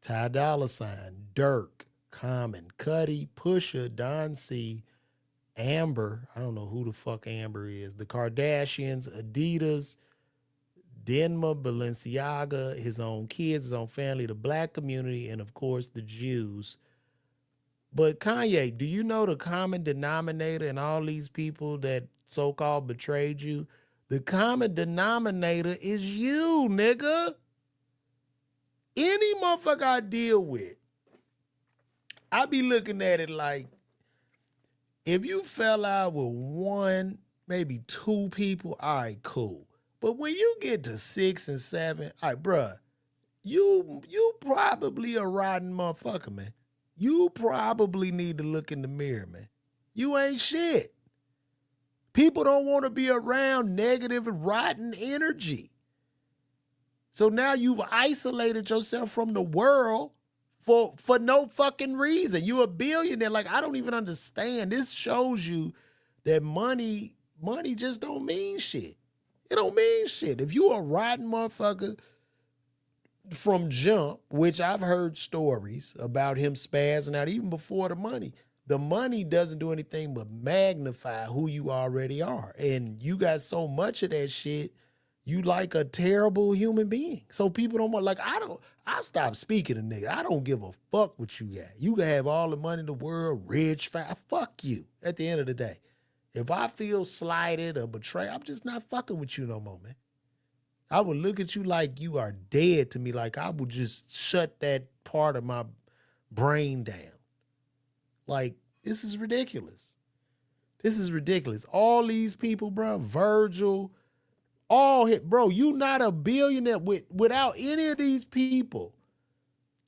Ty Dolla $ign, Dirk, Common, Cudi, Pusha, Don C, Amber. I don't know who the fuck Amber is. The Kardashians, Adidas, Denma, Balenciaga, his own kids, his own family, the black community, and of course the Jews. But Kanye, do you know the common denominator in all these people that so-called betrayed you? The common denominator is you, nigga. Any motherfucker I deal with, I be looking at it like, if you fell out with one, maybe two people, all right, cool. But when you get to 6 and 7, all right, bruh, you probably a rotten motherfucker, man. You probably need to look in the mirror, man. You ain't shit. People don't want to be around negative and rotten energy. So now you've isolated yourself from the world for no fucking reason. You a billionaire. Like, I don't even understand. This shows you that money just don't mean shit. It don't mean shit. If you a rotten motherfucker from jump, which I've heard stories about him spazzing out even before the money doesn't do anything but magnify who you already are. And you got so much of that shit, you like a terrible human being. So people don't want, like, I stopped speaking to niggas. I don't give a fuck what you got. You can have all the money in the world, rich, fat, fuck you at the end of the day. If I feel slighted or betrayed, I'm just not fucking with you no more, man. I would look at you like you are dead to me. Like, I would just shut that part of my brain down. Like, this is ridiculous. This is ridiculous. All these people, bro, Virgil, all hit, bro, you not a billionaire without any of these people.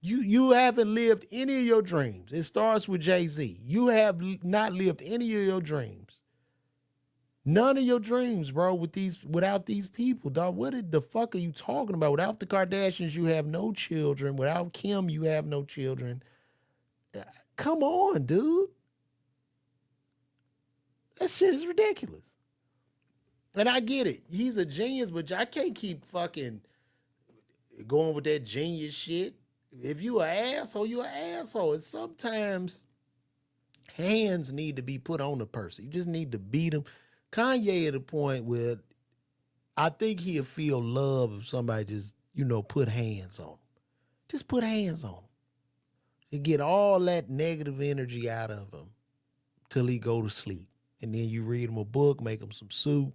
You haven't lived any of your dreams. It starts with Jay-Z. You have not lived any of your dreams. None of your dreams, bro, without these people, dog. What the fuck are you talking about? Without the Kardashians, you have no children. Without Kim, you have no children. Come on, dude. That shit is ridiculous. And I get it. He's a genius, but I can't keep fucking going with that genius shit. If you an asshole, you an asshole. And sometimes hands need to be put on the person. You just need to beat him. Kanye at a point where I think he'll feel love if somebody just, put hands on him. Just put hands on him. You get all that negative energy out of him till he go to sleep. And then you read him a book, make him some soup.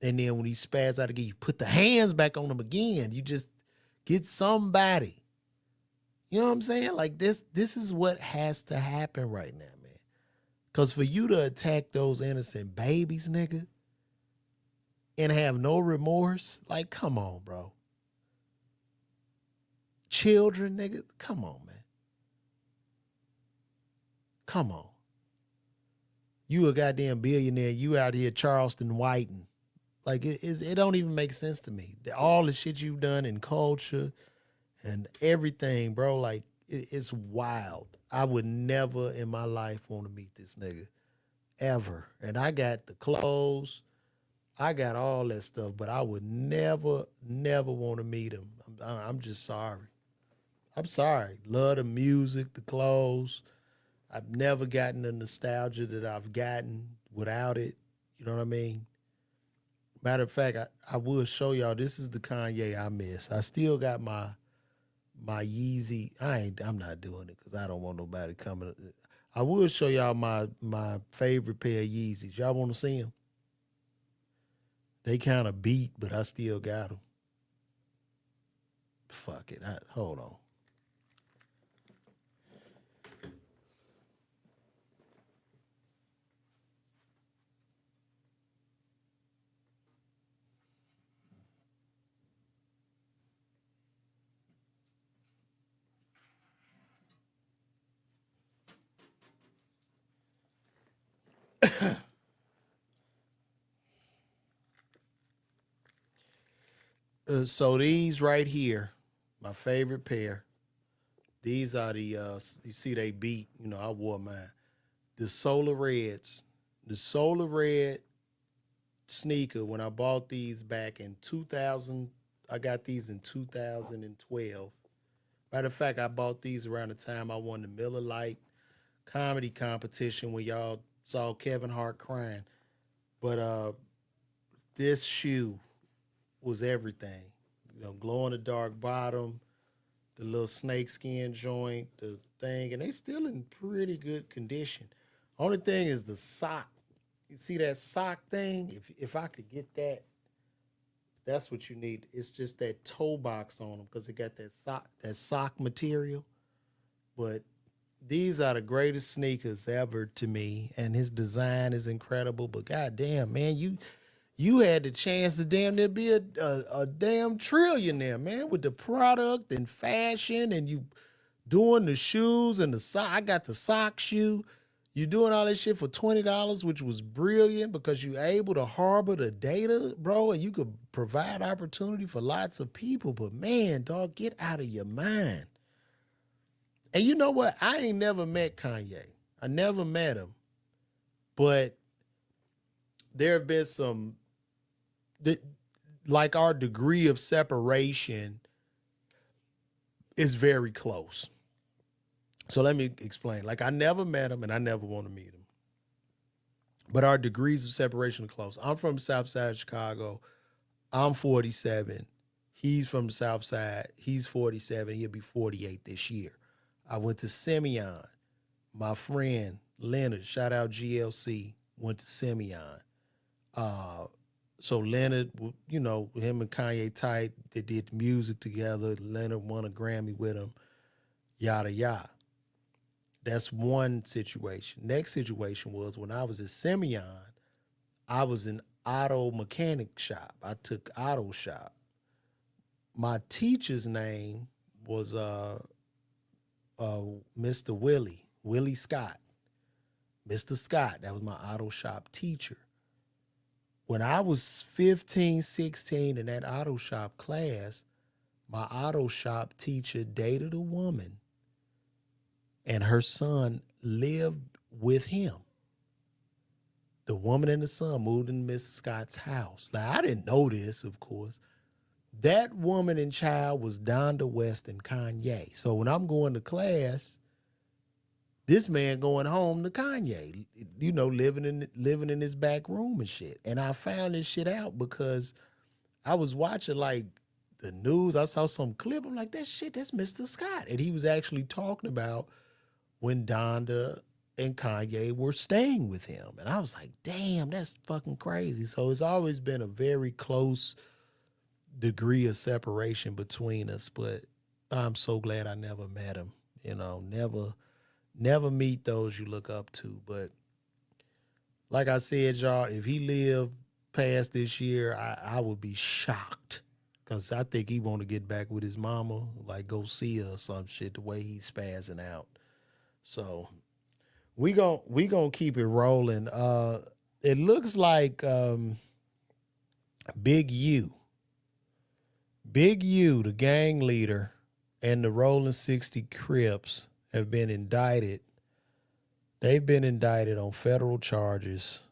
And then when he spaz out again, you put the hands back on him again. You just get somebody. You know what I'm saying? Like this is what has to happen right now, man. Because for you to attack those innocent babies, nigga, and have no remorse, like, come on, bro. Children, nigga, come on, man. Come on. You a goddamn billionaire. You out here Charleston Whiting. Like, it don't even make sense to me. All the shit you've done in culture and everything, bro, like, it's wild. I would never in my life want to meet this nigga. Ever. And I got the clothes. I got all that stuff, but I would never want to meet him. I'm just sorry. I'm sorry. Love the music, the clothes. I've never gotten the nostalgia that I've gotten without it. You know what I mean? Matter of fact, I will show y'all. This is the Kanye I miss. I still got my Yeezy. I'm not doing it because I don't want nobody coming. I will show y'all my favorite pair of Yeezys. Y'all want to see them? They kind of beat, but I still got them. Fuck it. Hold on. So these right here, my favorite pair. These are the, you see they beat, I wore mine. The Solar Reds. The Solar Red sneaker, when I bought these back in 2000, I got these in 2012. Matter of fact, I bought these around the time I won the Miller Lite comedy competition when y'all saw Kevin Hart crying. But this shoe was everything. Glow in the dark bottom, the little snakeskin joint, the thing, and they still in pretty good condition. Only thing is the sock. You see that sock thing? If I could get that, that's what you need. It's just that toe box on them because it got that sock material. But these are the greatest sneakers ever to me, and his design is incredible. But goddamn, man, you had the chance to damn near be a damn trillionaire, man, with the product and fashion, and you doing the shoes and the sock. I got the sock shoe. You doing all that shit for $20, which was brilliant because you able to harbor the data, bro, and you could provide opportunity for lots of people. But man, dog, get out of your mind. And you know what? I ain't never met Kanye. I never met him. But there have been some, like our degree of separation is very close. So let me explain. Like I never met him and I never want to meet him. But our degrees of separation are close. I'm from the South Side of Chicago. I'm 47. He's from the South Side. He's 47. He'll be 48 this year. I went to Simeon. My friend Leonard, shout out GLC, went to Simeon. So Leonard, him and Kanye tight. They did the music together. Leonard won a Grammy with him. Yada, yada. That's one situation. Next situation was when I was at Simeon, I was in auto mechanic shop. I took auto shop. My teacher's name was Mr. Willie Scott. Mr. Scott, that was my auto shop teacher. When I was 15, 16 in that auto shop class, my auto shop teacher dated a woman and her son lived with him. the woman and the son moved in Miss Scott's house. Now, I didn't know this, of course. That woman and child was Donda West and Kanye. So when I'm going to class, this man going home to Kanye, you know, living in his back room and shit. And I found this shit out because I was watching like the news. I saw some clip. I'm like, that's Mr. Scott. And he was actually talking about when Donda and Kanye were staying with him. And I was like, damn, that's fucking crazy. So it's always been a very close degree of separation between us. But I'm so glad I never met him. You know, never meet those you look up to. But like I said, y'all, if he lived past this year, I would be shocked. Because I think he want to get back with his mama, like go see her or some shit, the way he's spazzing out. So we gonna keep it rolling. It looks like Big U, the gang leader, and the Rolling 60 Crips have been indicted. They've been indicted on federal charges.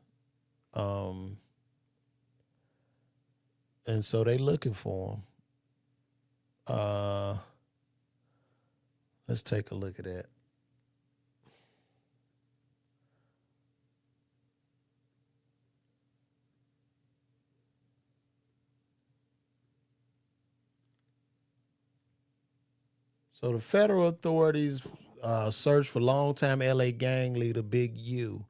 And so they looking for him. Let's take a look at that. So the federal authorities search for longtime LA gang leader Big U.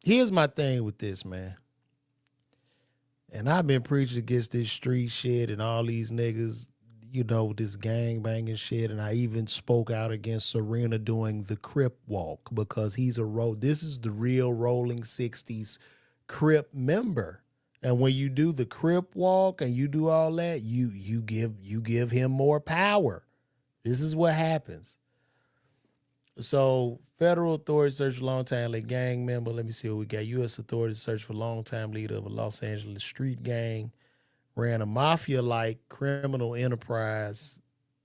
Here's my thing with this, man. And I've been preaching against this street shit and all these niggas, you know, this gang banging shit. And I even spoke out against Serena doing the Crip walk because this is the real Rolling 60s Crip member. And when you do the Crip walk and you do all that, you give him more power. This is what happens. So federal authorities search for longtime LA gang member. Let me see what we got. U.S. authorities search for longtime leader of a Los Angeles street gang. Ran a mafia-like criminal enterprise,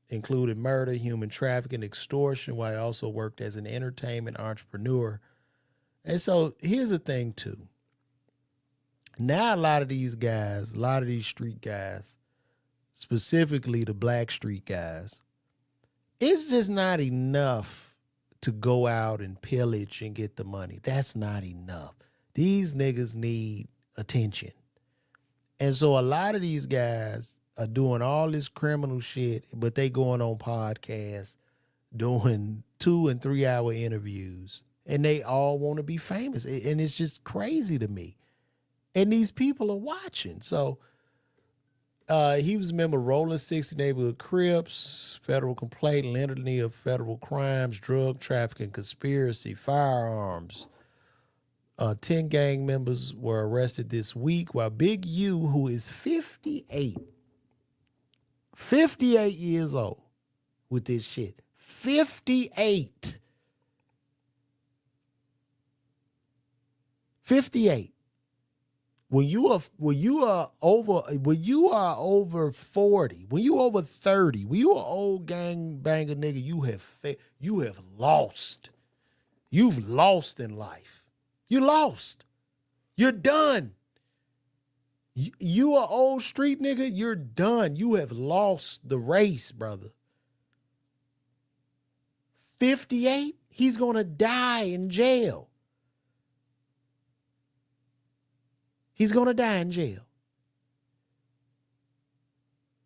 included murder, human trafficking, extortion, while he also worked as an entertainment entrepreneur. And so here's the thing, too. Now a lot of these street guys, specifically the black street guys, it's just not enough to go out and pillage and get the money. That's not enough. These niggas need attention. And so a lot of these guys are doing all this criminal shit, but they going on podcasts, doing 2 and 3 hour interviews, and they all want to be famous. And it's just crazy to me. And these people are watching. So he was a member of Rolling 60 Neighborhood Crips, federal complaint, litany of federal crimes, drug trafficking, conspiracy, firearms. 10 gang members were arrested this week, while Big U, who is 58 years old with this shit, 58. When you are over 40, when you over 30, when you an old gang banger nigga, you have lost. You've lost in life. You lost. You're done. You are old street nigga, you're done. You have lost the race, brother. 58, he's gonna die in jail. He's going to die in jail.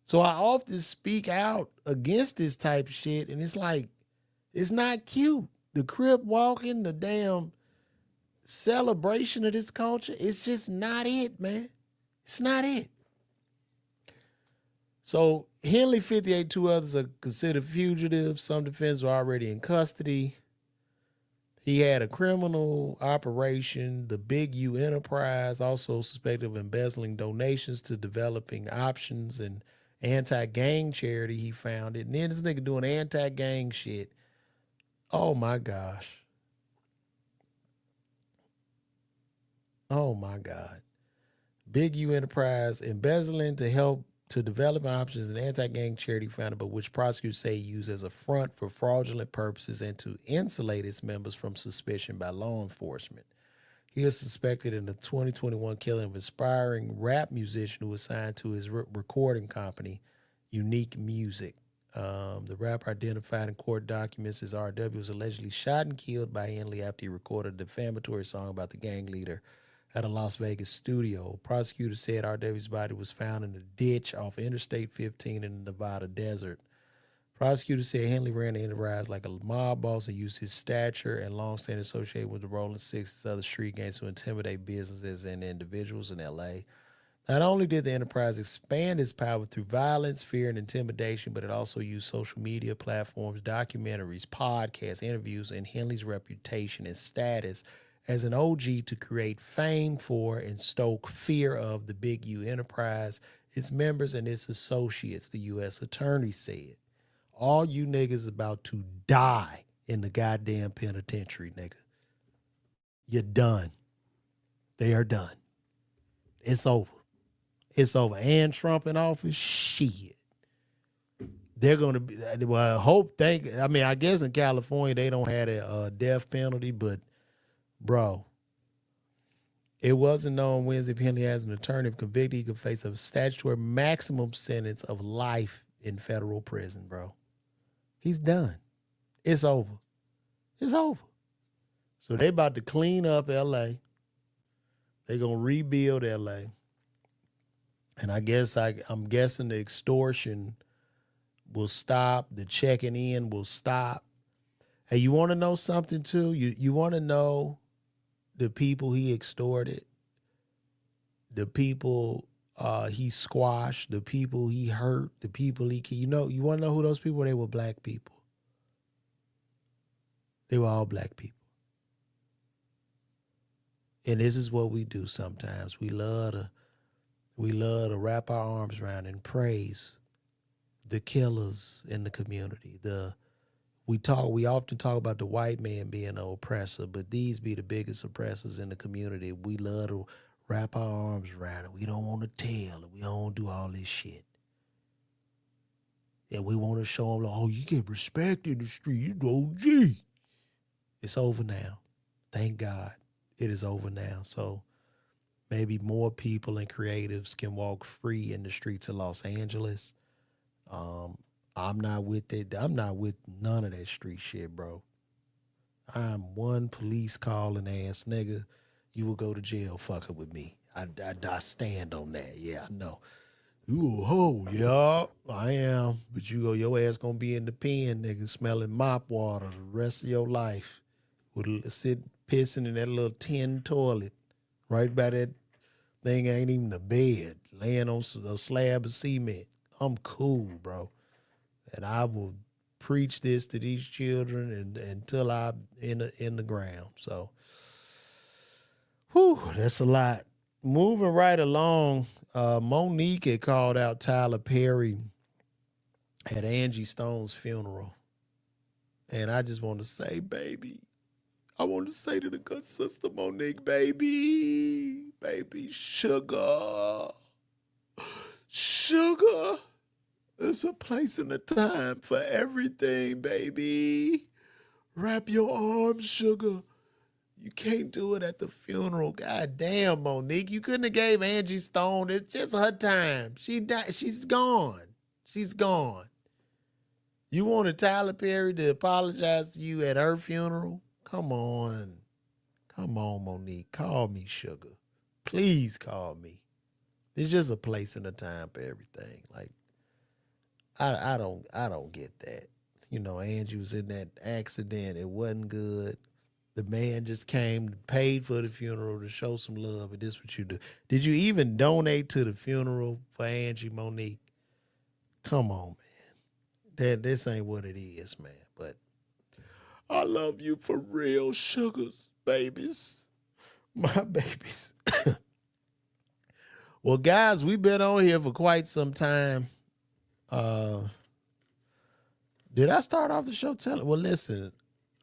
So I often speak out against this type of shit, and it's like, it's not cute. The Crip walking, the damn celebration of this culture, it's just not it, man. It's not it. So Henley, 58, 2 others are considered fugitives. Some defendants are already in custody. He had a criminal operation, the Big U Enterprise, also suspected of embezzling donations to developing options and anti-gang charity. He founded. And then this nigga doing anti-gang shit. Oh, my gosh. Oh, my God. Big U Enterprise, embezzling to help to develop options, an anti-gang charity founded by which prosecutors say used as a front for fraudulent purposes and to insulate its members from suspicion by law enforcement. He is suspected in the 2021 killing of aspiring rap musician who was signed to his recording company, Unique Music. The rapper identified in court documents as RW was allegedly shot and killed by Henley after he recorded a defamatory song about the gang leader at a Las Vegas studio. Prosecutors said RW's body was found in a ditch off Interstate 15 in the Nevada desert. Prosecutors said Henley ran the enterprise like a mob boss and used his stature and longstanding association with the Rolling Sixties and other street gangs to intimidate businesses and individuals in L.A. Not only did the enterprise expand its power through violence, fear, and intimidation, but it also used social media platforms, documentaries, podcasts, interviews, and Henley's reputation and status as an OG to create fame for and stoke fear of the Big U enterprise, its members, and its associates, the U.S. attorney said. All you niggas about to die in the goddamn penitentiary, nigga. You're done. They are done. It's over. It's over. And Trump in office, shit. They're going to be, well, I guess in California they don't have a death penalty, but, bro, it wasn't known Wednesday if Henley has an attorney. If convicted, he could face a statutory maximum sentence of life in federal prison, bro. He's done. It's over. It's over. So they about to clean up L.A. They're going to rebuild L.A. And I guess I'm guessing the extortion will stop. The checking in will stop. Hey, you want to know something too? You want to know the people he extorted, the people he squashed, the people he hurt, the people you want to know who those people were? They were black people. They were all black people. And this is what we do sometimes. We love to wrap our arms around and praise the killers in the community. We often talk about the white man being an oppressor, but these be the biggest oppressors in the community. We love to wrap our arms around it. We don't want to tell it. We don't want to do all this shit. And we want to show them, oh, you get respect in the street. You OG. It's over now. Thank God. It is over now. So maybe more people and creatives can walk free in the streets of Los Angeles. I'm not with it. I'm not with none of that street shit, bro. I'm one police calling ass nigga. You will go to jail fucking with me. I stand on that. Yeah, I know. You a hoe, yeah, I am. But your ass gonna be in the pen, nigga, smelling mop water the rest of your life. Sit pissing in that little tin toilet right by that thing ain't even a bed, laying on a slab of cement. I'm cool, bro. And I will preach this to these children until I'm in the ground. So, that's a lot. Moving right along, Monique had called out Tyler Perry at Angie Stone's funeral. And I just want to say, baby, I want to say to the good sister Monique, baby, sugar. There's a place and a time for everything, baby. Wrap your arms, sugar. You can't do it at the funeral. God damn, Monique. You couldn't have gave Angie Stone. It's just her time. She died. She's gone. She's gone. You wanted Tyler Perry to apologize to you at her funeral? Come on. Come on, Monique. Call me sugar. Please call me. It's just a place and a time for everything. Like, I don't get that. You know, Angie was in that accident. It wasn't good. The man just came, paid for the funeral to show some love, and this is what you do. Did you even donate to the funeral for Angie, Monique? Come on, man. This ain't what it is, man. But I love you for real, sugars, babies. My babies. Well, guys, we've been on here for quite some time. Did I start off the show telling? Well, listen,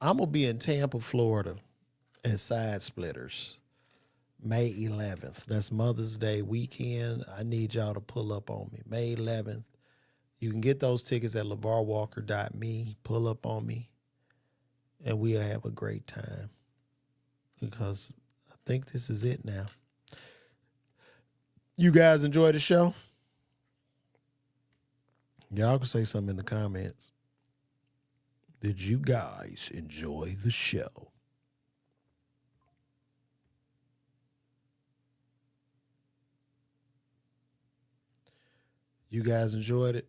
I'm going to be in Tampa, Florida at Side Splitters May 11th. That's Mother's Day weekend. I need y'all to pull up on me. May 11th. You can get those tickets at LeVarWalker.me. Pull up on me. And we'll have a great time. Because I think this is it now. You guys enjoy the show? Y'all can say something in the comments. Did you guys enjoy the show? You guys enjoyed it?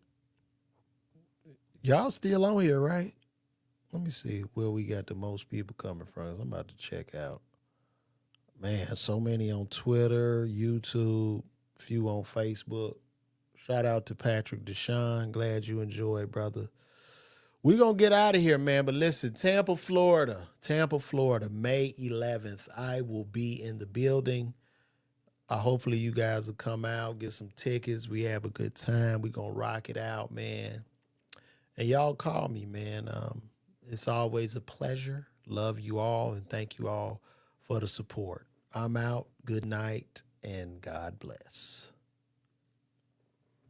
Y'all still on here, right? Let me see where we got the most people coming from. I'm about to check out. Man, so many on Twitter, YouTube, few on Facebook. Shout out to Patrick Deshaun. Glad you enjoyed, brother. We're going to get out of here, man. But listen, Tampa, Florida, May 11th. I will be in the building. Hopefully you guys will come out, get some tickets. We have a good time. We're going to rock it out, man. And y'all call me, man. It's always a pleasure. Love you all, and thank you all for the support. I'm out. Good night, and God bless.